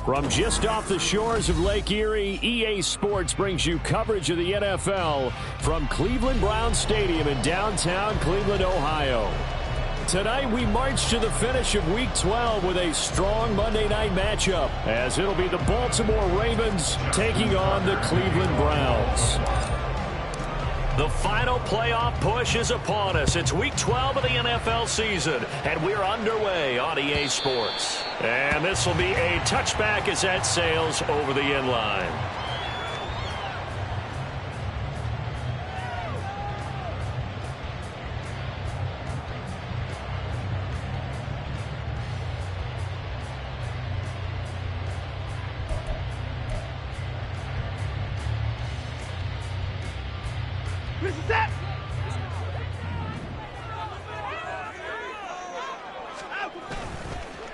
From just off the shores of Lake Erie, EA Sports brings you coverage of the NFL from Cleveland Browns Stadium in downtown Cleveland, Ohio. Tonight we march to the finish of Week 12 with a strong Monday night matchup, as it'll be the Baltimore Ravens taking on the Cleveland Browns. The final playoff push is upon us. It's Week 12 of the NFL season, and we're underway on EA Sports. And this will be a touchback as that sails over the end line.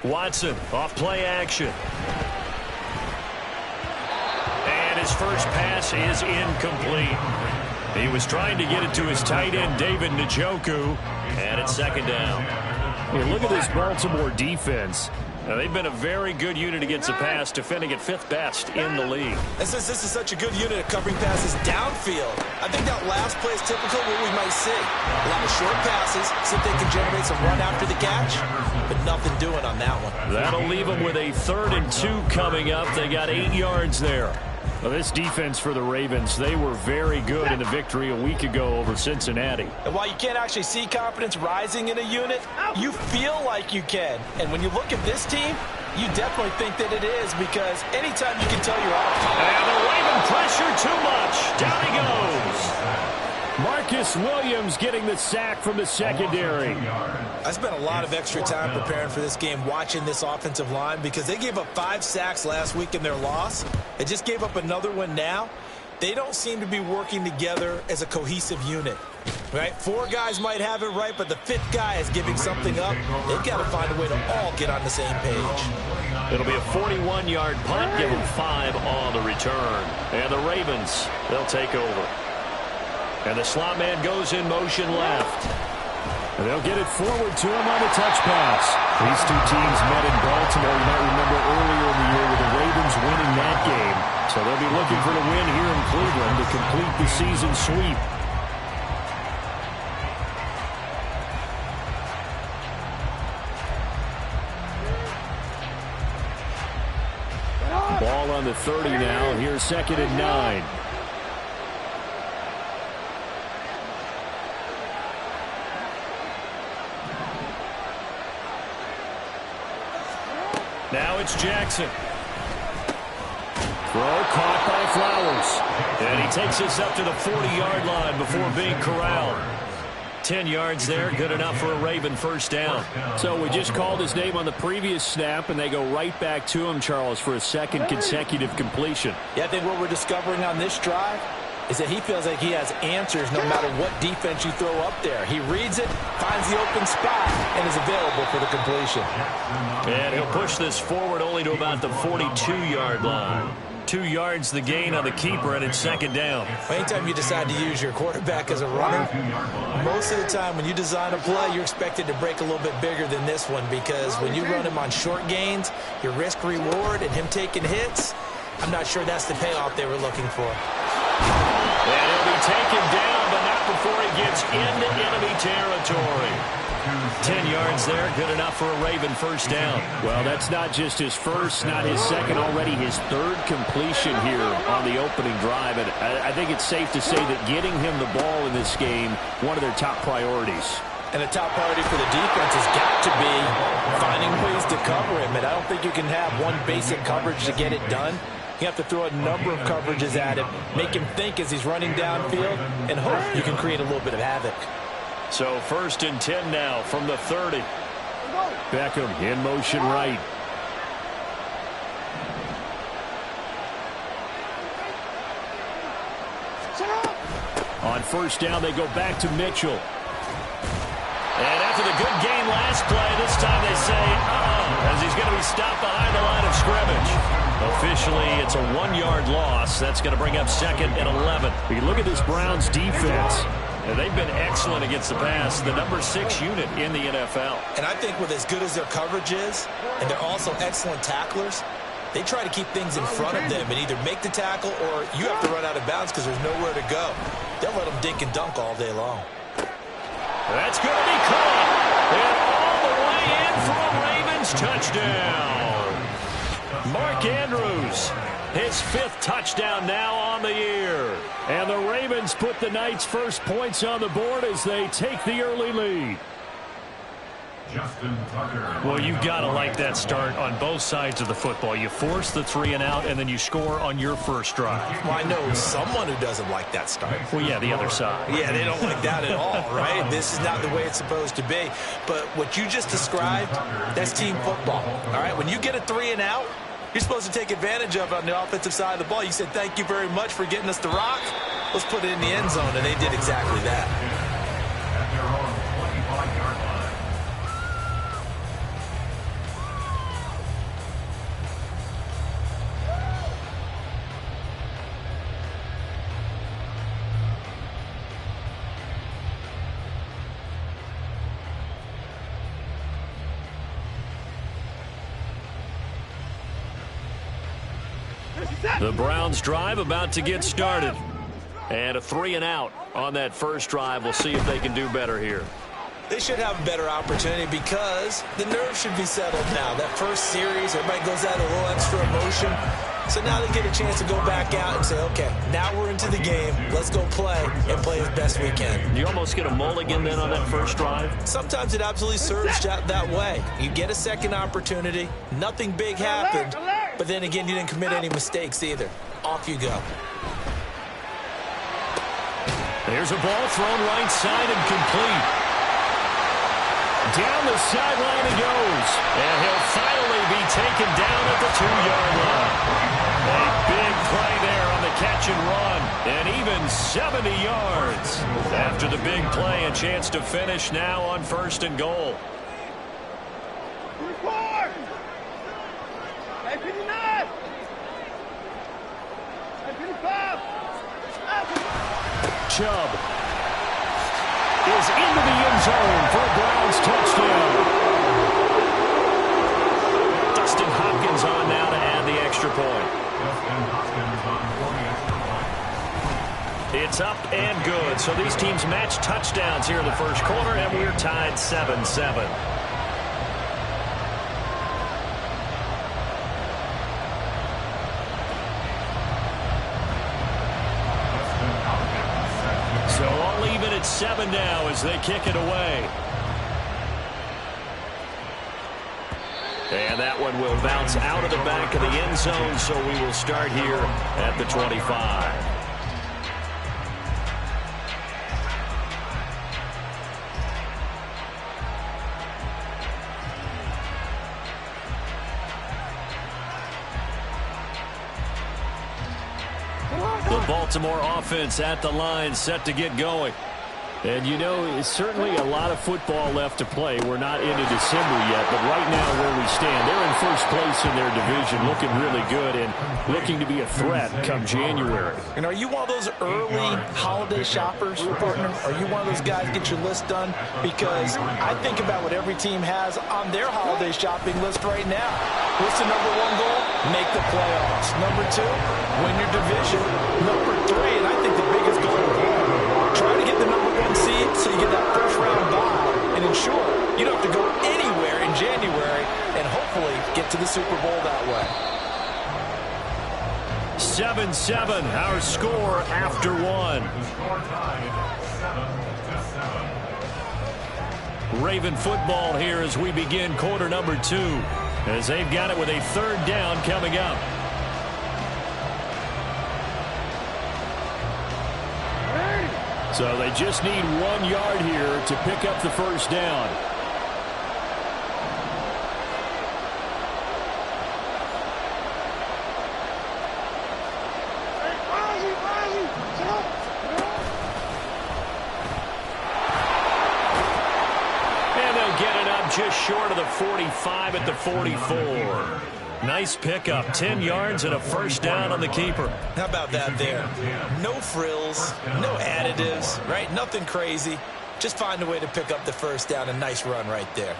Watson off play action. And his first pass is incomplete. He was trying to get it to his tight end, David Njoku, and it's second down. Hey, look at this Baltimore defense. Now, they've been a very good unit against the pass, defending at 5th best in the league. And since this is such a good unit at covering passes downfield, I think that last play is typical of what we might see. A lot of short passes, see if they can generate some run after the catch, but nothing doing on that one. That'll leave them with a 3rd and 2 coming up. They got 8 yards there. Well, this defense for the Ravens, they were very good in the victory a week ago over Cincinnati. And while you can't actually see confidence rising in a unit, you feel like you can. And when you look at this team, you definitely think that it is, because anytime you can tell you're off. And the Raven pressure too much. Down he goes. Marcus Williams getting the sack from the secondary. I spent a lot of extra time preparing for this game, watching this offensive line, because they gave up 5 sacks last week in their loss. They just gave up another one now. They don't seem to be working together as a cohesive unit. Right? 4 guys might have it right, but the 5th guy is giving something up. They've got to find a way to all get on the same page. It'll be a 41-yard punt, give them 5 on the return. And the Ravens, they'll take over. And the slot man goes in motion left. And they'll get it forward to him on the touch pass. These two teams met in Baltimore. You might remember earlier in the year with the Ravens winning that game. So they'll be looking for the win here in Cleveland to complete the season sweep. Ball on the 30 now. Here's 2nd and 9. Now it's Jackson. Throw caught by Flowers. And he takes us up to the 40-yard line before being corralled. 10 yards there, good enough for a Raven first down. So we just called his name on the previous snap, and they go right back to him, Charles, for a 2nd consecutive completion. Yeah, I think what we're discovering on this drive is that he feels like he has answers no matter what defense you throw up there. He reads it, finds the open spot, and is available for the completion. And he'll push this forward only to about the 42-yard line. 2 yards the gain on the keeper, and it's 2nd down. Anytime you decide to use your quarterback as a runner, most of the time when you design a play, you're expected to break a little bit bigger than this one, because when you run him on short gains, your risk-reward and him taking hits, I'm not sure that's the payoff they were looking for. And he'll be taken down, but not before he gets into enemy territory. 10 yards there, good enough for a Raven first down. Well, that's not just his first, not his second, already his 3rd completion here on the opening drive. And I think it's safe to say that getting him the ball in this game, one of their top priorities. And the top priority for the defense has got to be finding ways to cover him. And I don't think you can have one basic coverage to get it done. You have to throw a number of coverages at him, make him think as he's running downfield, and hope you can create a little bit of havoc. So 1st and 10 now from the 30. Beckham in motion right. On 1st down, they go back to Mitchell. And after the good game last play, this time they say, as he's going to be stopped behind the line of scrimmage. Officially, it's a 1-yard loss. That's going to bring up 2nd and 11. You look at this Browns defense. And they've been excellent against the pass, the number 6 unit in the NFL. And I think with as good as their coverage is, and they're also excellent tacklers, They try to keep things in front of them and either make the tackle or you have to run out of bounds because there's nowhere to go. They'll let them dink and dunk all day long. That's going to be caught. And all the way in for a Ravens touchdown. Mark Andrews, his 5th touchdown now on the year. And the Ravens put the Knights' first points on the board as they take the early lead. Well, you've got to like that start on both sides of the football. You force the 3 and out, and then you score on your first drive. Well, I know someone who doesn't like that start. Well, yeah, the other side. Yeah, they don't like that at all, right? This is not the way it's supposed to be. But what you just described, that's team football, all right? When you get a 3 and out, you're supposed to take advantage of it on the offensive side of the ball. You said, thank you very much for getting us the rock. Let's put it in the end zone, and they did exactly that. At their own 25-yard line. The Browns drive about to get started. And a 3 and out on that first drive. We'll see if they can do better here. They should have a better opportunity because the nerves should be settled now. That first series, everybody goes out a little extra emotion. So now they get a chance to go back out and say, okay, now we're into the game. Let's go play and play as best we can. You almost get a mulligan then on that first drive? Sometimes it absolutely serves that way. You get a second opportunity. Nothing big happened. But then again, you didn't commit any mistakes either. Off you go. There's a ball thrown right side and complete. Down the sideline he goes. And he'll finally be taken down at the 2-yard line. A big play there on the catch and run. And even 70 yards. After the big play, a chance to finish now on 1st and goal. Chubb is into the end zone for a Browns touchdown. Dustin Hopkins on now to add the extra point. It's up and good. So these teams match touchdowns here in the first quarter, and we're tied 7-7. So all even at 7 now as they kick it away. And that one will bounce out of the back of the end zone, so we will start here at the 25. The Baltimore offense at the line, set to get going. And, you know, it's certainly a lot of football left to play. We're not into December yet, but right now where we stand, they're in first place in their division, looking really good and looking to be a threat come January. And are you one of those early holiday shoppers, partner? Are you one of those guys get your list done? Because I think about what every team has on their holiday shopping list right now. What's the number 1 goal? Make the playoffs. Number 2, win your division. Number 3, and I think the biggest goal of all, try to get the number 1 seed so you get that first round bye and ensure you don't have to go anywhere in January and hopefully get to the Super Bowl that way. 7-7, our score after 1. Raven football here as we begin quarter number 2, as they've got it with a 3rd down coming up. So they just need 1 yard here to pick up the first down. And they'll get it up just short of the 45 at the 44. Nice pickup, 10 yards and a first down on the keeper. How about that there? No frills, no additives, right? Nothing crazy. Just find a way to pick up the first down. A nice run right there.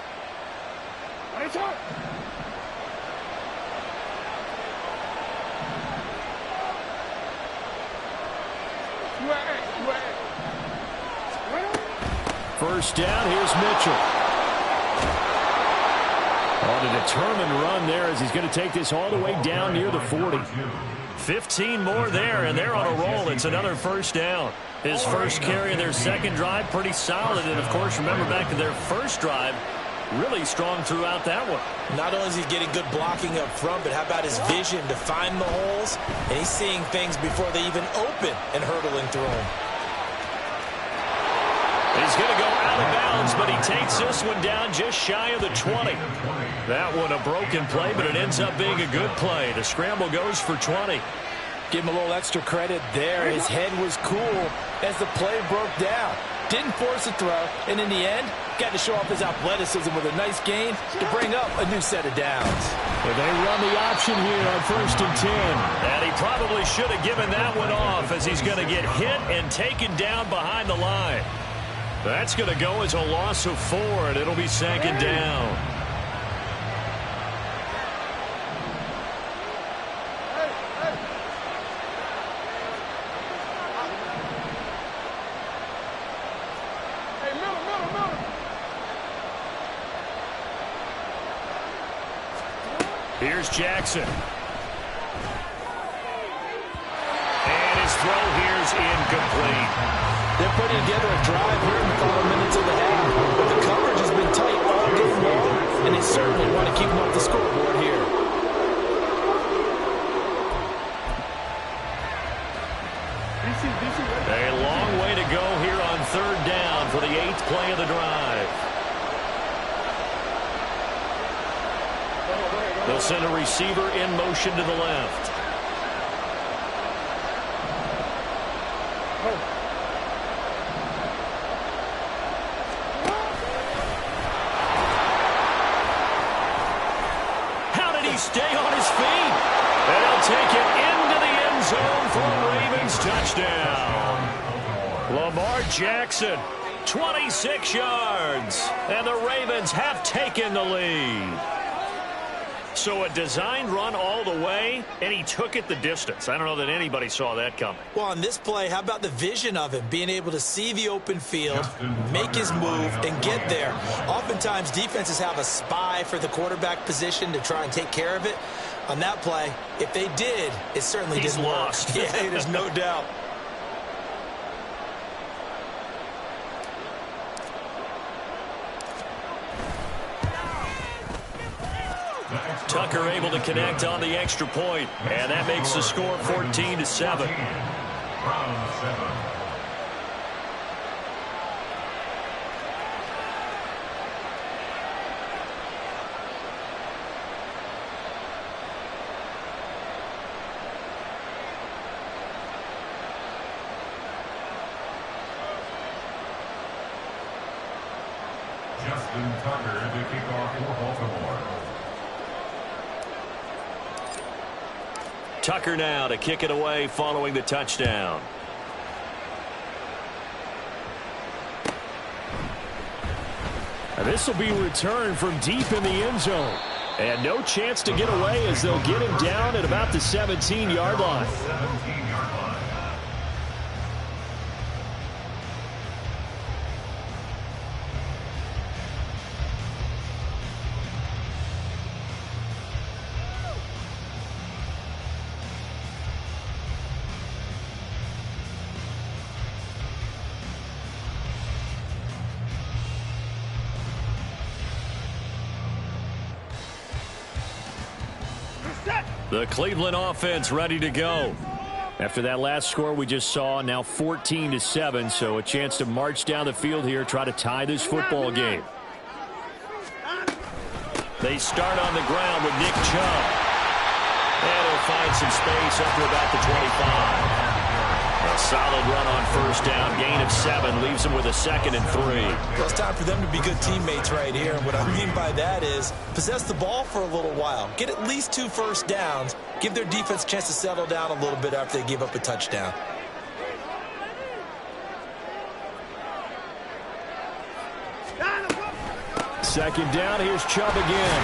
First down, here's Mitchell. On a determined run there as he's going to take this all the way down near the 40. 15 more there, and they're on a roll. It's another first down. His first carry of their second drive, pretty solid. And, of course, remember back to their first drive, really strong throughout that one. Not only is he getting good blocking up front, but how about his vision to find the holes? And he's seeing things before they even open and hurdling through them. He's going to go out of bounds, but he takes this one down just shy of the 20. That one a broken play, but it ends up being a good play. The scramble goes for 20. Give him a little extra credit there. His head was cool as the play broke down. Didn't force a throw, and in the end, got to show off his athleticism with a nice gain to bring up a new set of downs. Well, they run the option here on 1st and 10. And he probably should have given that one off as he's going to get hit and taken down behind the line. That's going to go as a loss of 4, and it'll be 2nd down. Here's Jackson. And his throw here's incomplete. They're putting together a drive here in the final minutes of the half. But the coverage has been tight all game long, and they certainly want to keep them off the scoreboard here. A long way to go here on 3rd down for the 8th play of the drive. They'll send a receiver in motion to the left. How did he stay on his feet? And he'll take it into the end zone for a Ravens touchdown. Lamar Jackson, 26 yards. And the Ravens have taken the lead. So a designed run all the way, and he took it the distance. I don't know that anybody saw that coming. Well, on this play, how about the vision of him? Being able to see the open field, make his move, and get there. Oftentimes, defenses have a spy for the quarterback position to try and take care of it. On that play, if they did, it certainly didn't work. Lost. Yeah, there's no doubt. Tucker able to connect on the extra point, and that makes the score 14-7. Justin Tucker to kick off for Baltimore. Tucker now to kick it away following the touchdown. And this will be returned from deep in the end zone. And no chance to get away as they'll get him down at about the 17-yard line. 17-yard line. The Cleveland offense ready to go. After that last score we just saw, now 14-7, so a chance to march down the field here, try to tie this football game. They start on the ground with Nick Chubb. And he'll find some space up to about the 25. A solid run on first down, gain of 7, leaves him with a 2nd and 3. Well, it's time for them to be good teammates right here. And what I mean by that is possess the ball for a little while. Get at least 2 first downs. Give their defense a chance to settle down a little bit after they give up a touchdown. Second down, here's Chubb again.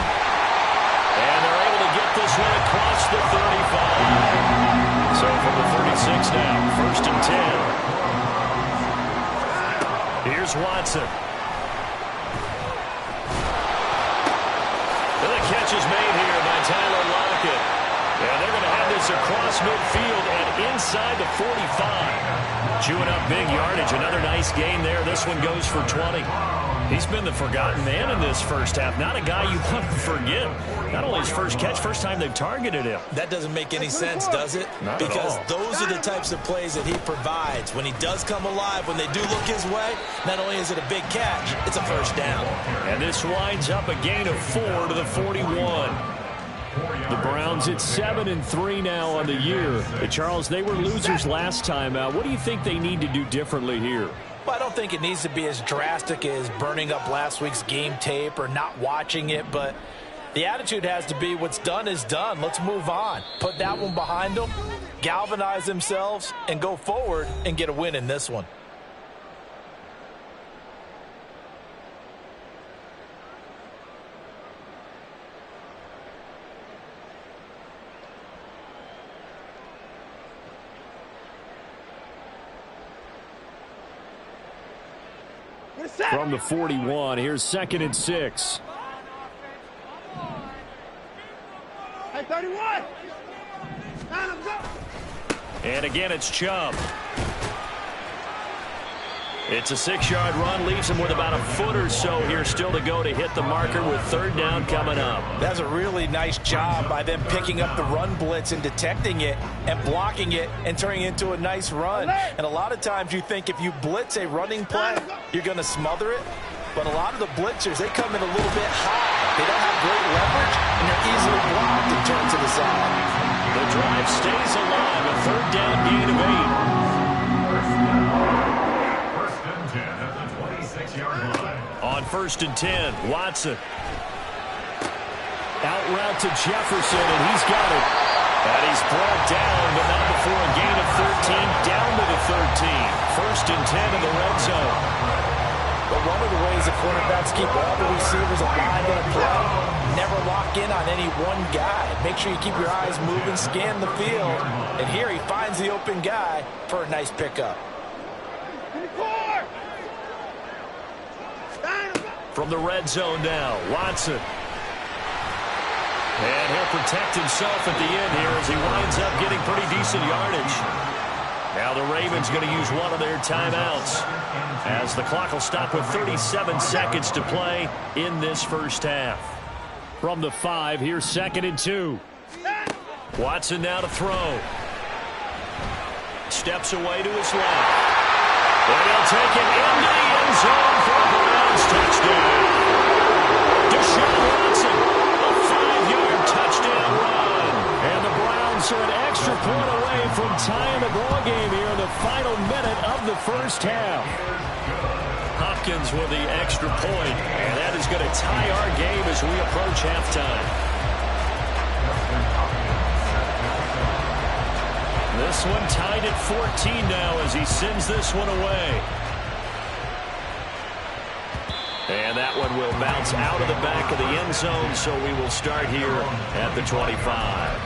And they're able to get this one across the 35. So from the 36 now, 1st and 10. Here's Watson. And the catch is made here by Tyler Lockett. And they're going to have this across midfield and inside the 45. Chewing up big yardage. Another nice gain there. This one goes for 20. He's been the forgotten man in this first half. Not a guy you want to forget. Not only his first catch, first time they've targeted him. That doesn't make any sense, does it? Not at because all. those are the types of plays that he provides. When he does come alive, when they do look his way, not only is it a big catch, it's a first down. And this winds up a gain of 4 to the 41. The Browns at 7-3 now on the year. Charles, they were losers last time out. What do you think they need to do differently here? Well, I don't think it needs to be as drastic as burning up last week's game tape or not watching it, but the attitude has to be what's done is done. Let's move on. Put that one behind them, galvanize themselves, and go forward and get a win in this one. From the 41, here's 2nd and 6. Hey, 31! And again, it's Chubb. It's a 6-yard run, leaves him with about a foot or so here still to go to hit the marker with 3rd down coming up. That's a really nice job by them picking up the run blitz and detecting it and blocking it and turning it into a nice run. And a lot of times you think if you blitz a running play, you're going to smother it. But a lot of the blitzers, they come in a little bit high. They don't have great leverage, and they're easily blocked and turned to the side. The drive stays alive, a 3rd down gain of 8. On 1st and 10, Watson. Out route to Jefferson, and he's got it. And he's brought down, but not before a gain of 13, down to the 13. 1st and 10 in the red zone. But one of the ways the quarterbacks keep all the receivers aligned in a play, never lock in on any one guy. Make sure you keep your eyes moving, scan the field. And here he finds the open guy for a nice pickup. From the red zone now, Watson. And he'll protect himself at the end here as he winds up getting pretty decent yardage. Now the Ravens going to use one of their timeouts as the clock will stop with 37 seconds to play in this first half. From the 5, here's 2nd and 2. Watson now to throw. Steps away to his left. And he'll take it into the end zone for a Browns touchdown. Deshaun Watson, a 5-yard touchdown run. And the Browns are an extra point away from tying the ball game here in the final minute of the first half. Hopkins with the extra point, and that is going to tie our game as we approach halftime. This one tied at 14 now as he sends this one away. And that one will bounce out of the back of the end zone, so we will start here at the 25.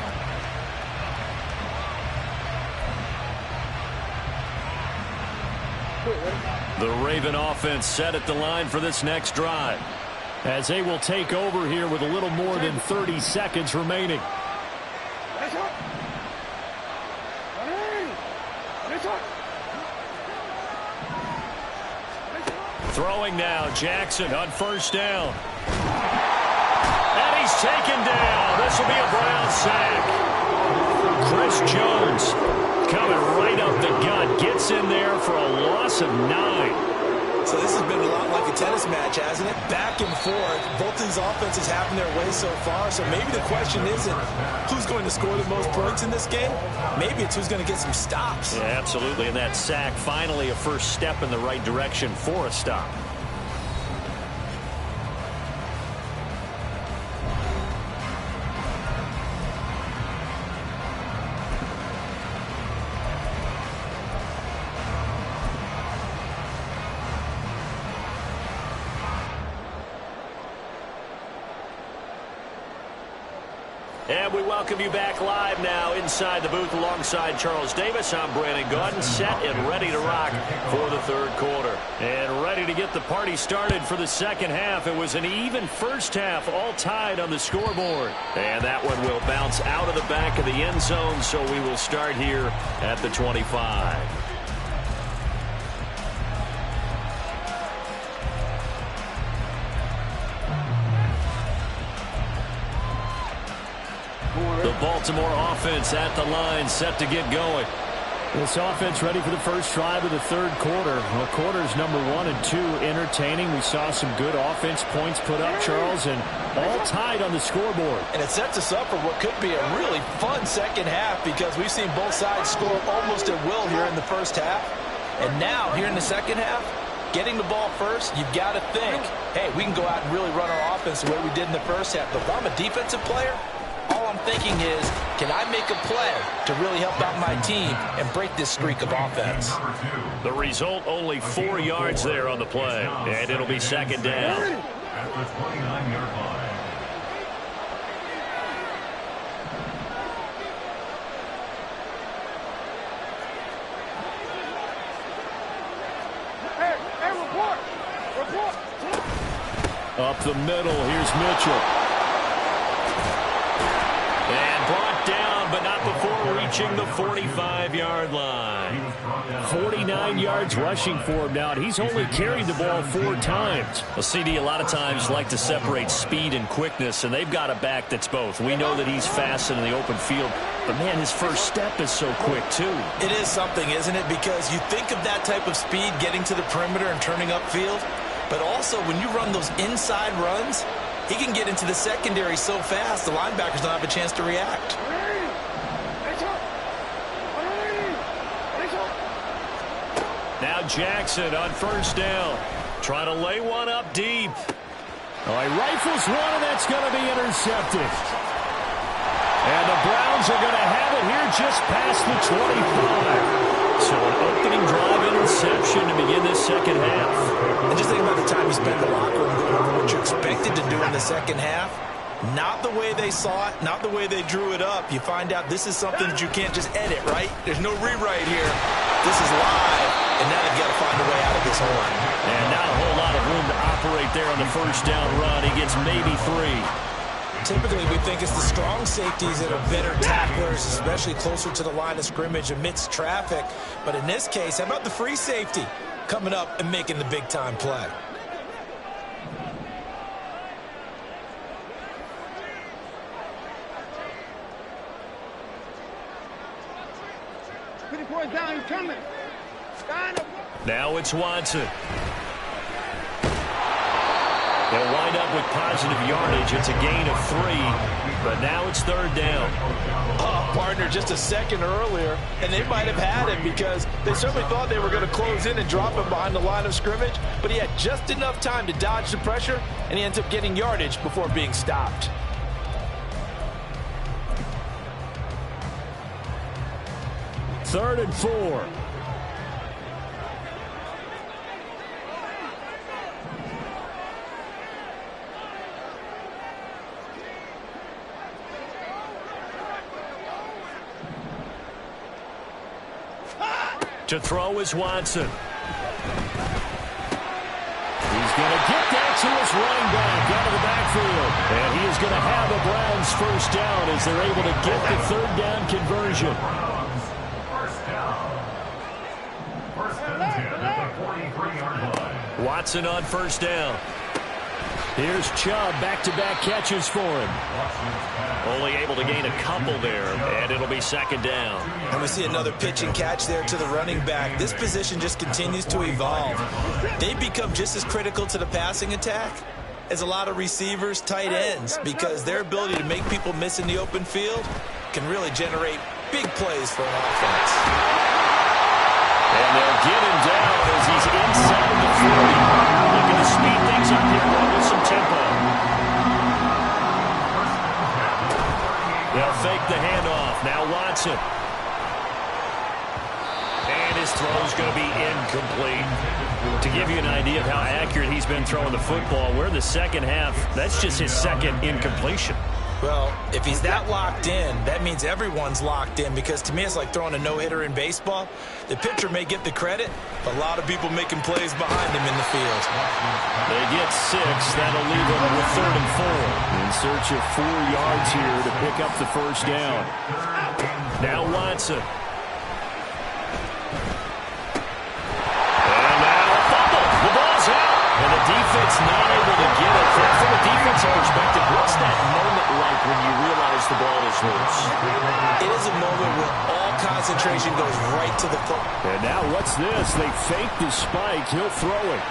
The Raven offense set at the line for this next drive, as they will take over here with a little more than 30 seconds remaining. Throwing now, Jackson on 1st down. And he's taken down. This will be a Brown sack. Chris Jones coming right up the gut. Gets in there for a loss of 9. So this has been a lot like a tennis match, hasn't it? Back and forth. Both these offenses having their way so far. So maybe the question isn't who's going to score the most points in this game. Maybe it's who's going to get some stops. Yeah, absolutely. And that sack, finally a first step in the right direction for a stop. And we welcome you back live now inside the booth alongside Charles Davis. I'm Brandon Gaudin, set and ready to rock for the third quarter. And ready to get the party started for the second half. It was an even first half, all tied on the scoreboard. And that one will bounce out of the back of the end zone, so we will start here at the 25. The Baltimore offense at the line, set to get going. This offense ready for the first drive of the third quarter. Well, quarters number 1 and 2 entertaining. We saw some good offense points put up, Charles, and all tied on the scoreboard. And it sets us up for what could be a really fun second half because we've seen both sides score almost at will here in the first half. And now, here in the second half, getting the ball first, you've got to think, hey, we can go out and really run our offense the way we did in the first half. But if I'm a defensive player, all I'm thinking is, can I make a play to really help out my team and break this streak of offense? The result, only 4 yards there on the play, and it'll be second down. At the 29-yard line. Hey, report. Up the middle, here's Mitchell. And brought down, but not before reaching the 45-yard line. 49 yards rushing for him now, and he's only carried the ball 4 times. Well, CD, a lot of times like to separate speed and quickness, and they've got a back that's both. We know that he's fast in the open field, but, man, his first step is so quick, too. It is something, isn't it? Because you think of that type of speed getting to the perimeter and turning upfield, but also when you run those inside runs, he can get into the secondary so fast, the linebackers don't have a chance to react. Now Jackson on first down. Trying to lay one up deep. Oh, he rifles one, and that's going to be intercepted. And the Browns are going to have it here just past the 25. So an opening drive interception to begin this second half. And just think about the time you spent in the locker room going over what you expected to do in the second half. Not the way they saw it, not the way they drew it up. You find out this is something that you can't just edit, right? There's no rewrite here. This is live, and now they've got to find a way out of this horn. And not a whole lot of room to operate there on the first down run. He gets maybe 3. Typically, we think it's the strong safeties that are better tacklers, especially closer to the line of scrimmage amidst traffic. But in this case, how about the free safety coming up and making the big-time play? Down, he's coming. Now it's Watson. They'll wind up with positive yardage. It's a gain of 3, but now it's third down. Oh, partner, just a second earlier, and they might have had him because they certainly thought they were going to close in and drop him behind the line of scrimmage, but he had just enough time to dodge the pressure, and he ends up getting yardage before being stopped. Third and 4. To throw is Watson. He's going to get that to his running back out of the backfield. And he is going to have a Browns first down as they're able to get the third down conversion. First and 10 at the 43-yard line. Watson on first down. Here's Chubb, back-to-back catches for him. Only able to gain a couple there, and it'll be second down. And we see another pitch and catch there to the running back. This position just continues to evolve. They become just as critical to the passing attack as a lot of receivers, tight ends, because their ability to make people miss in the open field can really generate big plays for an offense. And they'll get him down as he's inside the 40. Looking to speed things up here with some tempo. They'll fake the handoff. Now Watson. And his throw's going to be incomplete. To give you an idea of how accurate he's been throwing the football, we're in the second half. That's just his second incompletion. Well, if he's that locked in, that means everyone's locked in, because to me it's like throwing a no-hitter in baseball. The pitcher may get the credit, but a lot of people making plays behind him in the field. They get 6. That'll leave them with 3rd and 4. In search of 4 yards here to pick up the first down. Now Watson. And now a fumble. The ball's out. And the defense not able to get it. From a defensive perspective, what's that moment like when you realize the ball is loose? It is a moment where all concentration goes right to the foot. And now what's this? They fake the spike. He'll throw it.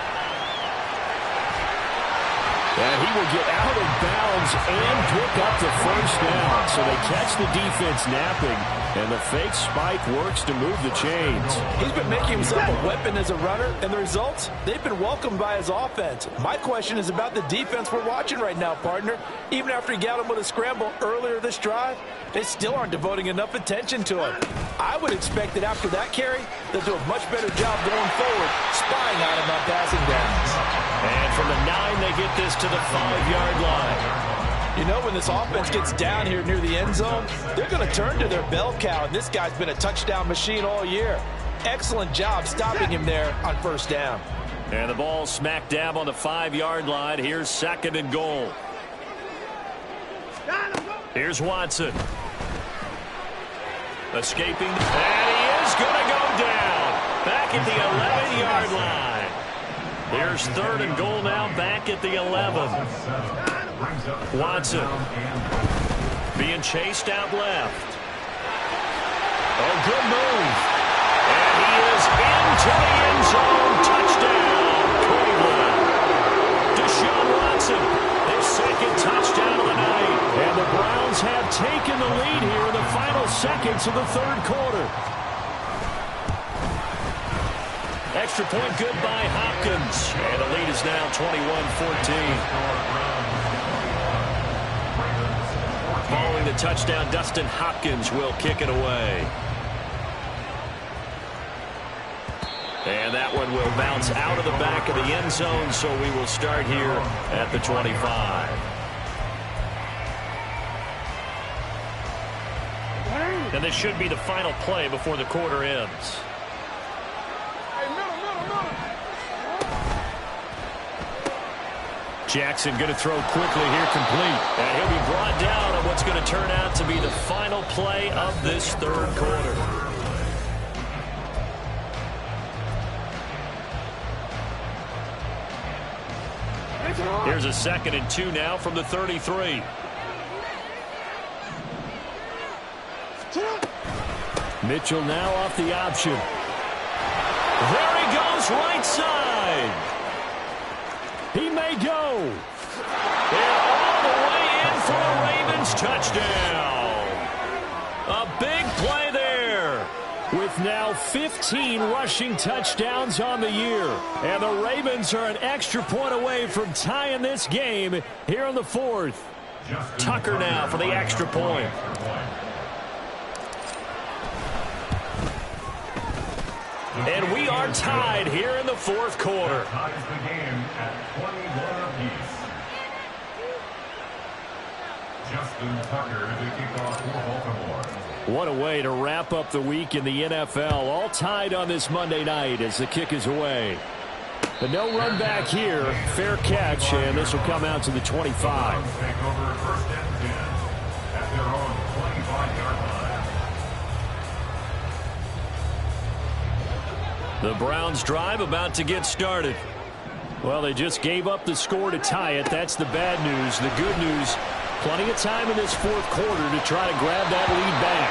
And he will get out of bounds and pick up the first down. So they catch the defense napping, and the fake spike works to move the chains. He's been making himself a weapon as a runner, and the results, they've been welcomed by his offense. My question is about the defense we're watching right now, partner. Even after he got him with a scramble earlier this drive, they still aren't devoting enough attention to him. I would expect that after that carry, they'll do a much better job going forward, spying on him on passing downs. And from the 9, they get this to the 5-yard line. You know, when this offense gets down here near the end zone, they're going to turn to their bell cow, and this guy's been a touchdown machine all year. Excellent job stopping him there on first down. And the ball smack dab on the 5-yard line. Here's 2nd and goal. Here's Watson. Escaping, and he is going to go down. Back at the 11-yard line. Here's 3rd and goal now, back at the 11. Watson being chased out left. Oh, good move. And he is into the end zone. Touchdown, Cleveland. Deshaun Watson, his 2nd touchdown of the night. And the Browns have taken the lead here in the final seconds of the 3rd quarter. Extra point good by Hopkins. And the lead is now 21-14. Following the touchdown, Dustin Hopkins will kick it away. And that one will bounce out of the back of the end zone, so we will start here at the 25. And this should be the final play before the quarter ends. Jackson going to throw quickly here, complete. And he'll be brought down on what's going to turn out to be the final play of this 3rd quarter. Here's a 2nd and 2 now from the 33. Mitchell now off the option. There he goes, right side. He may go. And all the way in for a Ravens touchdown. A big play there. With now 15 rushing touchdowns on the year. And the Ravens are an extra point away from tying this game here in the 4th. Tucker now for the extra point. And we are tied here in the 4th quarter. Ties the game at 21 apiece. Justin Tucker to kick off for Baltimore. What a way to wrap up the week in the NFL. All tied on this Monday night as the kick is away. But no run back here. Fair catch, and this will come out to the 25. Take over 1st and 10 at their own 25-yard line. The Browns drive about to get started. Well, they just gave up the score to tie it. That's the bad news. The good news, plenty of time in this 4th quarter to try to grab that lead back.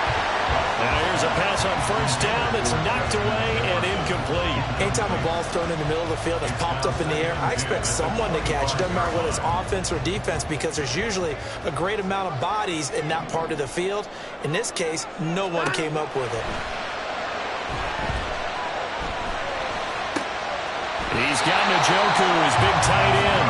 Now here's a pass on first down that's knocked away and incomplete. Anytime a ball's thrown in the middle of the field and popped up in the air, I expect someone to catch. It doesn't matter whether it's offense or defense, because there's usually a great amount of bodies in that part of the field. In this case, no one came up with it. He's got Njoku, his big tight end.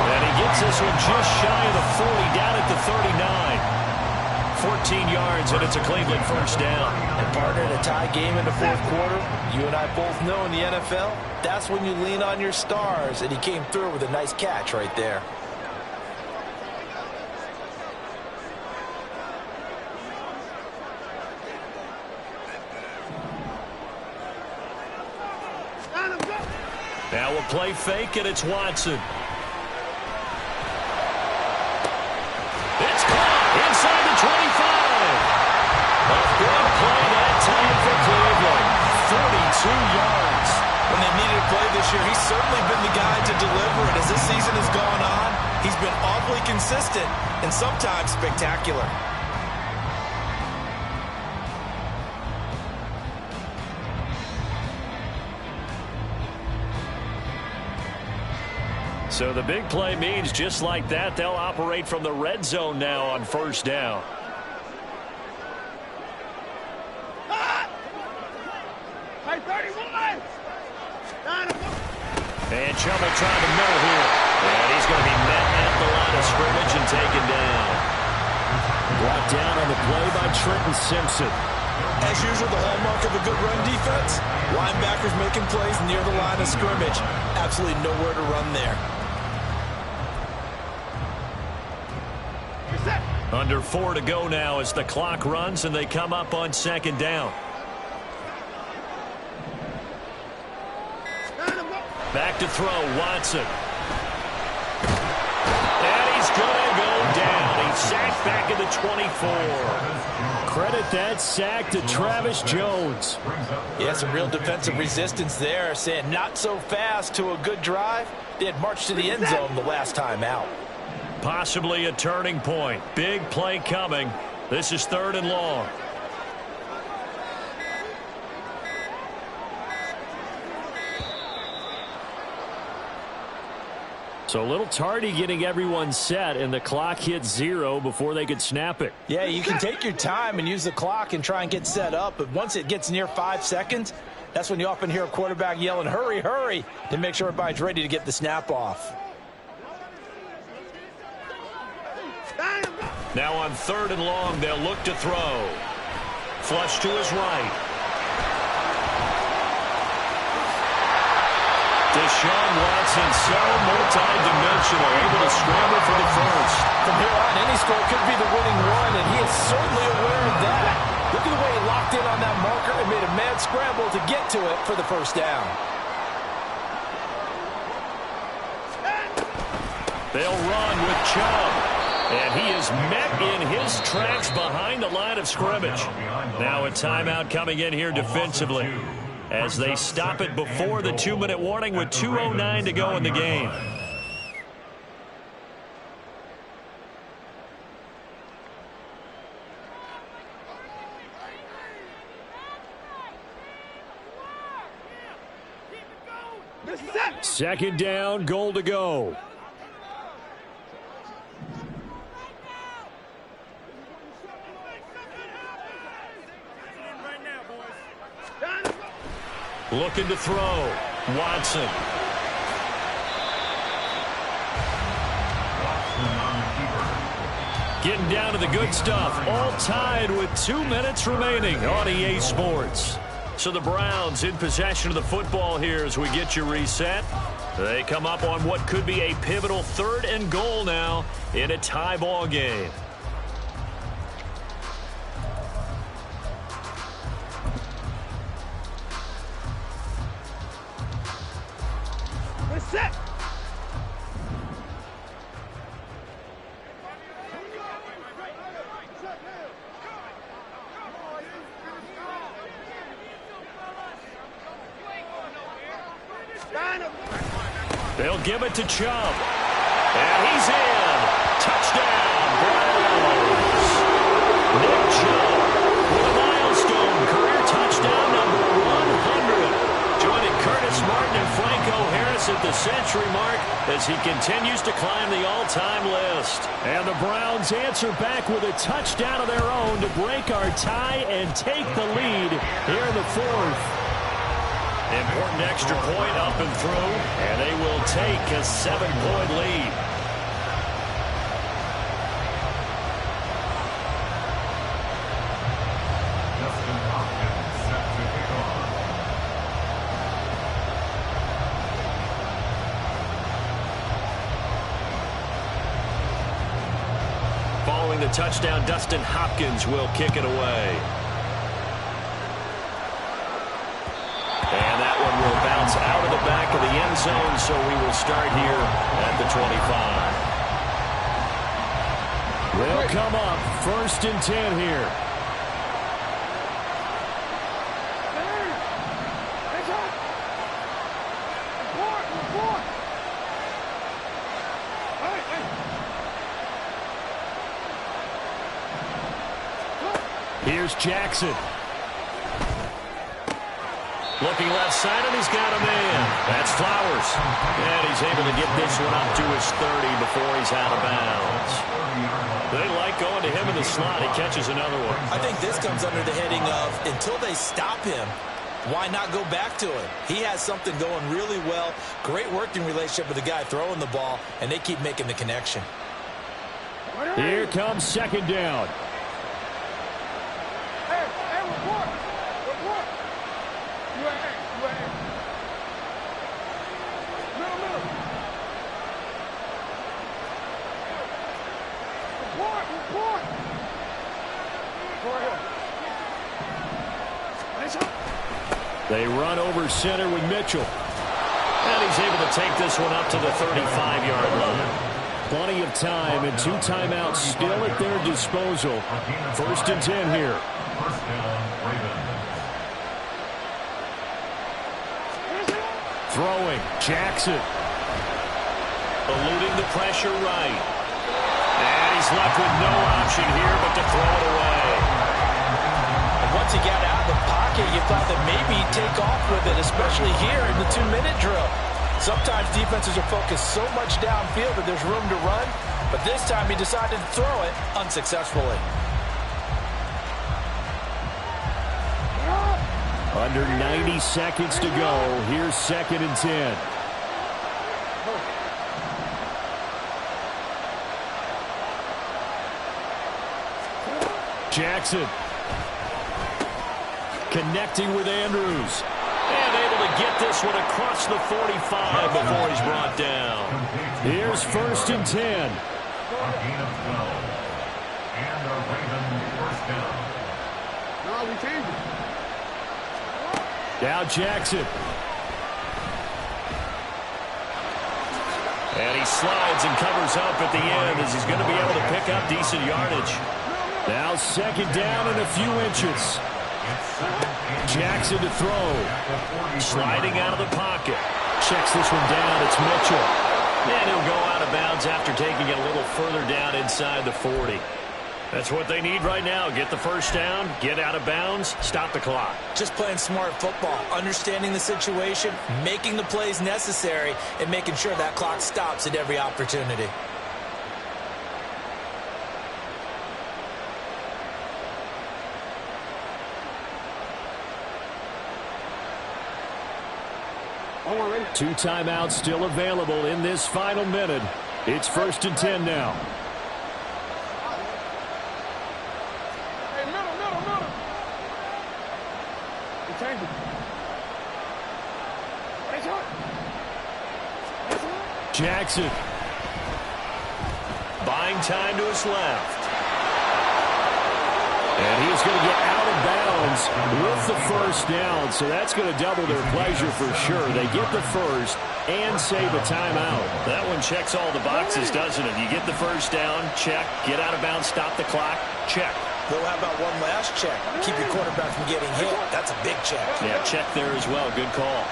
And he gets this one just shy of the 40, down at the 39. 14 yards, and it's a Cleveland first down. And partner, in a tie game in the 4th quarter, you and I both know in the NFL, that's when you lean on your stars. And he came through with a nice catch right there. Now we'll play fake, and it's Watson. It's caught inside the 25. A big play that time for Cleveland. 42 yards. When they needed a play this year, he's certainly been the guy to deliver it. As this season has gone on, he's been awfully consistent and sometimes spectacular. So the big play means just like that, they'll operate from the red zone now on first down. Hey, 31! And Chuba trying to middle here. And he's going to be met at the line of scrimmage and taken down. Brought down on the play by Trenton Simpson. As usual, the hallmark of a good run defense, linebackers making plays near the line of scrimmage. Absolutely nowhere to run there. Under 4 to go now as the clock runs and they come up on second down. Back to throw, Watson. And he's going to go down. He's sacked back at the 24. Credit that sack to Travis Jones. Yeah, some real defensive resistance there, saying not so fast to a good drive. They had marched to the end zone the last time out. Possibly a turning point. Big play coming. This is 3rd and long. So a little tardy getting everyone set, and the clock hit 0 before they could snap it. Yeah, you can take your time and use the clock and try and get set up, but once it gets near 5 seconds, that's when you often hear a quarterback yelling, hurry, hurry, to make sure everybody's ready to get the snap off. Now on 3rd and long, they'll look to throw. Flush to his right. Deshaun Watson, so multi-dimensional, able to scramble for the first. From here on, any score could be the winning one, and he is certainly aware of that. Look at the way he locked in on that marker and made a mad scramble to get to it for the first down. They'll run with Chubb. And he is met in his tracks behind the line of scrimmage. Now a timeout coming in here defensively as they stop it before the 2-minute warning with 2:09 to go in the game. Second down, goal to go. Looking to throw. Watson. Getting down to the good stuff. All tied with 2 minutes remaining on EA Sports. So the Browns in possession of the football here as we get you reset. They come up on what could be a pivotal 3rd and goal now in a tie ball game. Set. They'll give it to Chubb. And he's in. Touchdown, Browns. Nick Chubb with a milestone career touchdown number 100. Joining Curtis Martin and Franco Harris at the century mark as he continues to climb the all-time list. And the Browns answer back with a touchdown of their own to break our tie and take the lead here in the 4th. Important extra point up and through, and they will take a 7-point lead. Justin Hopkins set to kick off. Following the touchdown, Dustin Hopkins will kick it away. And that one will bounce out of the back of the end end zone, so we will start here at the 25. They'll come up 1st and 10 here. Here's Jackson. Looking left side, and he's got a man. That's Flowers. And he's able to get this one up to his 30 before he's out of bounds. They like going to him in the slot. He catches another one. I think this comes under the heading of, until they stop him, why not go back to him? He has something going really well. Great working relationship with the guy throwing the ball, and they keep making the connection. Here comes 2nd down. They run over center with Mitchell. And he's able to take this one up to the 35-yard line. Plenty of time and 2 timeouts still at their disposal. 1st and 10 here. First down, Ravens. Throwing, Jackson. Eluding the pressure right. And he's left with no option here but to throw it away. And once he got out of the pocket, you thought that maybe he'd take off with it, especially here in the 2-minute drill. Sometimes defenses are focused so much downfield that there's room to run, but this time he decided to throw it unsuccessfully. Under 90 seconds to go. Here's 2nd and 10. Jackson. Connecting with Andrews. And able to get this one across the 45 before he's brought down. Here's 1st and 10. A gain of 12. And a Ravens first down. No, we changed it. Now Jackson. And he slides and covers up at the end as he's going to be able to pick up decent yardage. Now 2nd down and a few inches. Jackson to throw. Sliding out of the pocket. Checks this one down. It's Mitchell. And he'll go out of bounds after taking it a little further down inside the 40. That's what they need right now. Get the first down, get out of bounds, stop the clock. Just playing smart football, understanding the situation, making the plays necessary, and making sure that clock stops at every opportunity. Two timeouts still available in this final minute. It's 1st and 10 now. Hey, middle. We changed it. Jackson. Buying time to his left. And he's going to get out of bounds with the first down. So that's going to double their pleasure for sure. They get the first and save a timeout. That one checks all the boxes, doesn't it? You get the first down, check. Get out of bounds, stop the clock, check. Though, how about one last check? Keep your quarterback from getting hit. That's a big check. Yeah, check there as well. Good call.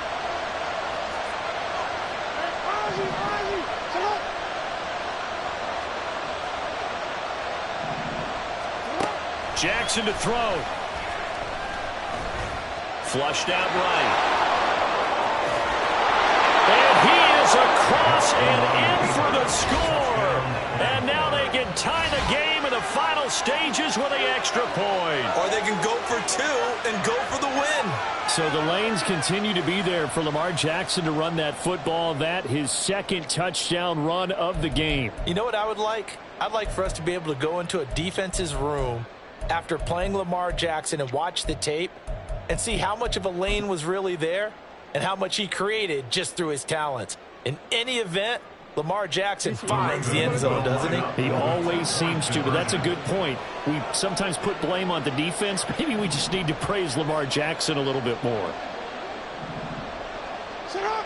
Jackson to throw. Flushed out right. And he is across and in for the score. And now they can tie the game in the final stages with the extra point. Or they can go for 2 and go for the win. So the lanes continue to be there for Lamar Jackson to run that football. That his 2nd touchdown run of the game. You know what I would like? I'd like for us to be able to go into a defense's room after playing Lamar Jackson and watch the tape and see how much of a lane was really there and how much he created just through his talents. In any event, Lamar Jackson finds the end zone, doesn't he? He always seems to, but that's a good point. We sometimes put blame on the defense. Maybe we just need to praise Lamar Jackson a little bit more. Sit up.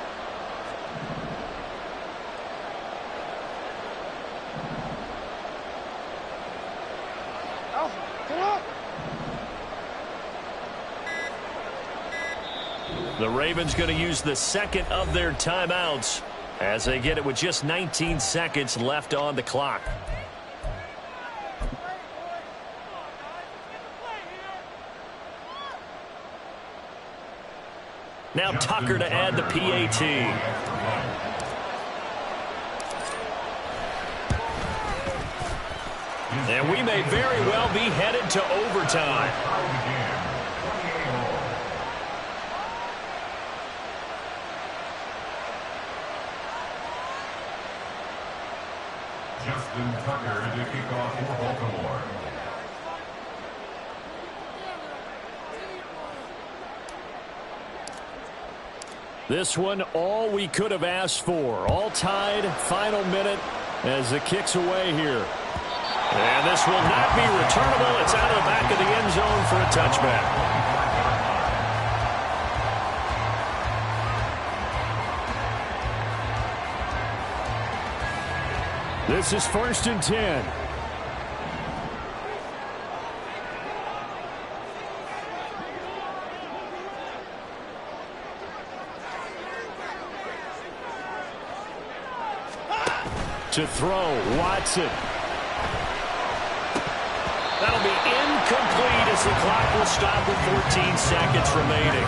The Ravens going to use the second of their timeouts as they get it with just 19 seconds left on the clock. Now Tucker to add the PAT. And we may very well be headed to overtime. Justin Tucker to kick off for Baltimore. This one, all we could have asked for. All tied, final minute as it kicks away here. And this will not be returnable. It's out of the back of the end zone for a touchback. This is 1st and 10. To throw, Watson. That'll be incomplete as the clock will stop with 14 seconds remaining.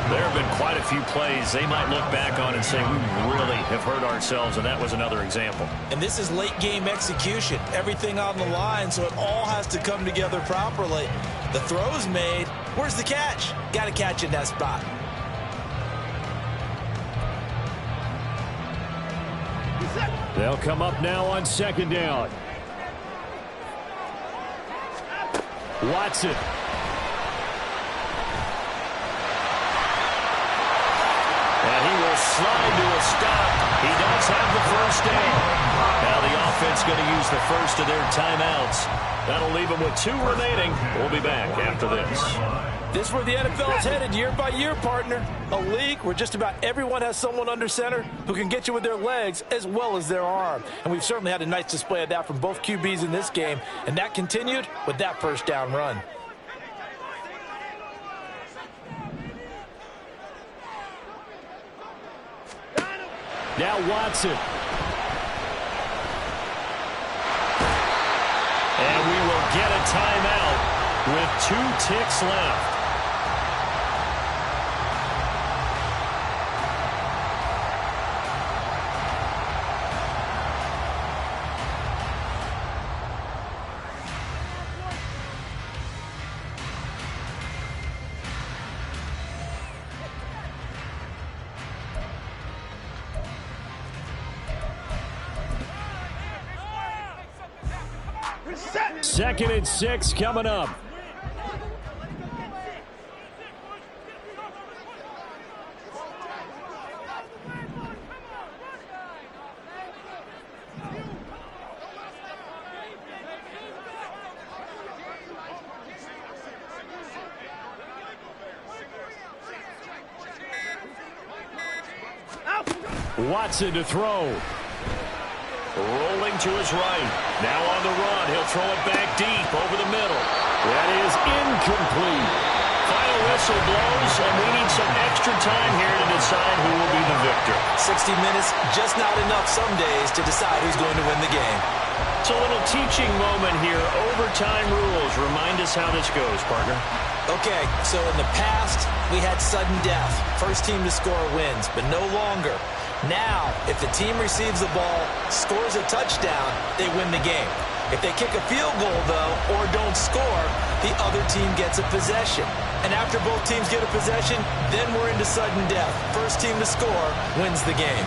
There have been quite a few plays they might look back on and say, we really have hurt ourselves, and that was another example. And this is late game execution. Everything on the line, so it all has to come together properly. The throw's made. Where's the catch? Got to catch in that spot. They'll come up now on 2nd down. Watson. And he will slide to a stop. He does have the first down. Now the offense going to use the first of their timeouts. That'll leave them with 2 remaining. We'll be back after this. This is where the NFL is headed year by year, partner. A league where just about everyone has someone under center who can get you with their legs as well as their arm. And we've certainly had a nice display of that from both QBs in this game. And that continued with that first down run. Now Watson. And we will get a timeout with 2 ticks left. Second and 6 coming up. Watson to throw. Rolling to his right. Now on the run. He'll throw it back deep over the middle. That is incomplete. Final whistle blows, and we need some extra time here to decide who will be the victor. 60 minutes, just not enough some days to decide who's going to win the game. It's a little teaching moment here. Overtime rules. Remind us how this goes, partner. Okay, so in the past, we had sudden death. First team to score wins, but no longer. Now, if the team receives the ball, scores a touchdown, they win the game. If they kick a field goal, though, or don't score, the other team gets a possession. And after both teams get a possession, then we're into sudden death. First team to score wins the game.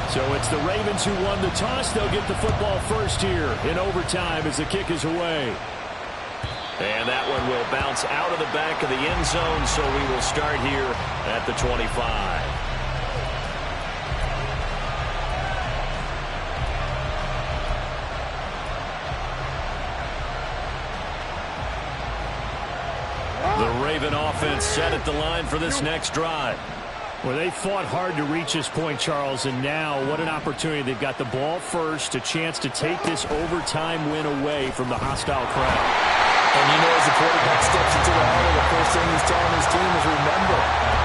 So it's the Ravens who won the toss. They'll get the football first here in overtime as the kick is away. And that one will bounce out of the back of the end zone, so we will start here at the 25. The Raven offense set at the line for this next drive. Well, they fought hard to reach this point, Charles, and now what an opportunity. They've got the ball first, a chance to take this overtime win away from the hostile crowd. And you know, as the quarterback steps into the huddle, the first thing he's telling his team is, remember,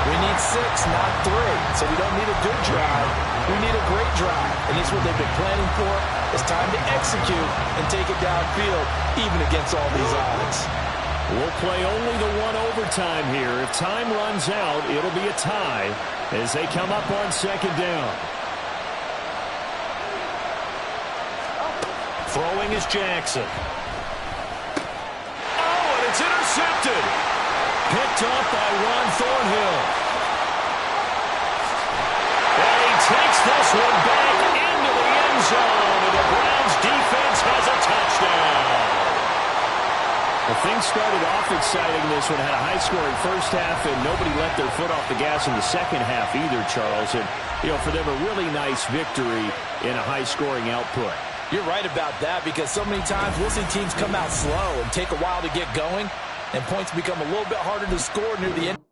we need 6, not 3. So we don't need a good drive. We need a great drive. And this is what they've been planning for. It's time to execute and take it downfield, even against all these odds. We'll play only the one overtime here. If time runs out, it'll be a tie as they come up on second down. Throwing is Jackson. Oh, and it's intercepted. Picked off by Juan Thornhill. And he takes this one back into the end zone, and the Browns defense has a touchdown. Well, things started off exciting. This one had a high-scoring first half, and nobody let their foot off the gas in the second half either, Charles. And, you know, for them, a really nice victory in a high-scoring output. You're right about that, because so many times we'll see teams come out slow and take a while to get going, and points become a little bit harder to score near the end.